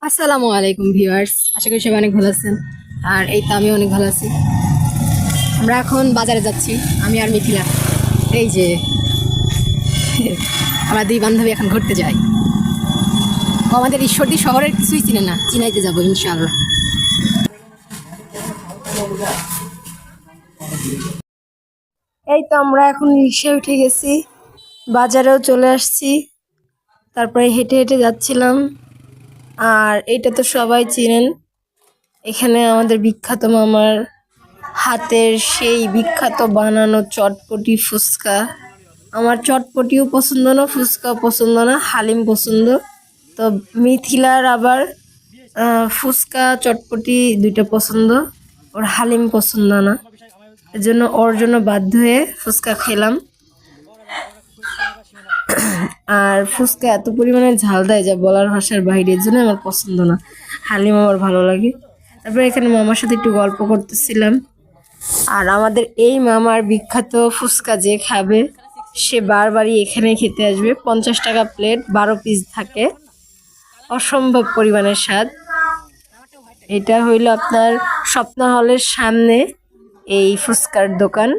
আসসালামু আলাইকুম ভিউয়ার্স, আশা করি সবাই অনেক ভালো আছেন। আর এই তো আমি অনেক ভালো আছি। আমরা এখন বাজারে যাচ্ছি, আমি আর মিথিলা। এই যে আমরা দুই বান্ধবী এখন ঘুরতে যাই। ও আমাদের ঈশ্বরদী শহরের কিছুই চিনে না, চিনাইতে যাবো ইনশাআল্লাহ। এই তো আমরা এখন রিক্সায় উঠে গেছি, বাজারেও চলে আসছি। তারপরে হেঁটে হেঁটে যাচ্ছিলাম। আর এইটা তো সবাই চিনেন, এখানে আমাদের বিখ্যাত মামার হাতের সেই বিখ্যাত বানানো চটপটি ফুচকা। আমার চটপটিও পছন্দ না, ফুচকাও পছন্দ না, হালিম পছন্দ। তো মিথিলার আবার ফুচকা চটপটি দুইটা পছন্দ, ওর হালিম পছন্দ না। এজন্য ওর জন্য বাধ্য হয়ে ফুচকা খেলাম। আর ফুচকা এত পরিমাণে ঝাল দেয় যা বলার ভাষার বাইরে, এর জন্য আমার পছন্দ না। হালিম আমার ভালো লাগে। তারপরে এখানে মামার সাথে একটু গল্প করতেছিলাম। আর আমাদের এই মামার বিখ্যাত ফুচকা যে খাবে সে বারবারই এখানে খেতে আসবে। 50 টাকা প্লেট, 12 পিস থাকে, অসম্ভব পরিমাণের স্বাদ। এটা হইল আপনার স্বপ্ন হলের সামনে এই ফুচকার দোকান।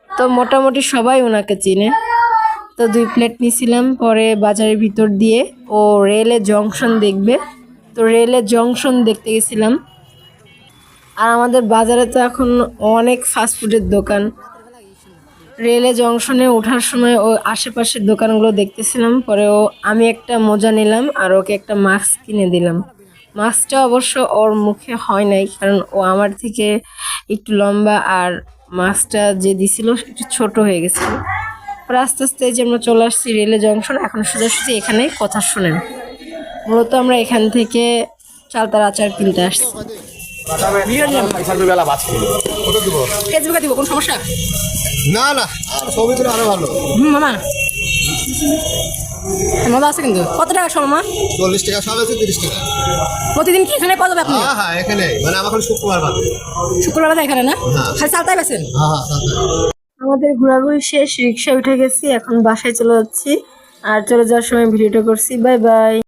তো মোটামুটি সবাই ওনাকে চিনে। তো 2 প্লেট নিয়েছিলাম। পরে বাজারের ভিতর দিয়ে ও রেলের জংশন দেখবে, তো রেলের জংশন দেখতে গেছিলাম। আর আমাদের বাজারে তো এখন অনেক ফাস্টফুডের দোকান। রেলে জংশনে ওঠার সময় ও আশেপাশের দোকানগুলো দেখতেছিলাম। পরেও আমি একটা মোজা নিলাম আর ওকে একটা মাস্ক কিনে দিলাম। মাস্কটা অবশ্য ওর মুখে হয় নাই, কারণ ও আমার থেকে একটু লম্বা আর মাস্কটা যে দিছিল একটু ছোট হয়ে গেছিল। পরে আস্তে আস্তে যে আমরা চলে আসছি রেলে জংশন। এখন সোজাসুজি এখানে কথা শুনেন। মূলত আমরা এখান থেকে চালতার আচার কিনতে আসছি। ফেসবুকে দিব, কোন সমস্যা? না না, ছবি তুলে আরো ভালো। মামা মজা আছে কিন্তু। কত টাকা সব মামা? 40 টাকা সব আছে, 30 টাকা। প্রতিদিন কি এখানে পাওয়া যাবে আপনি? হ্যাঁ হ্যাঁ, এখানে মানে আমার শুক্রবার বাদে। শুক্রবার বাদে এখানে না? হ্যাঁ। খালি চালতাই বেছেন? হ্যাঁ হ্যাঁ, সাথে। আমাদের ঘোরাঘুরি শেষ, রিক্সায় উঠে গেছি, এখন বাসায় চলে যাচ্ছি। আর চলে যাওয়ার সময় ভিডিওটা করছি। Bye bye.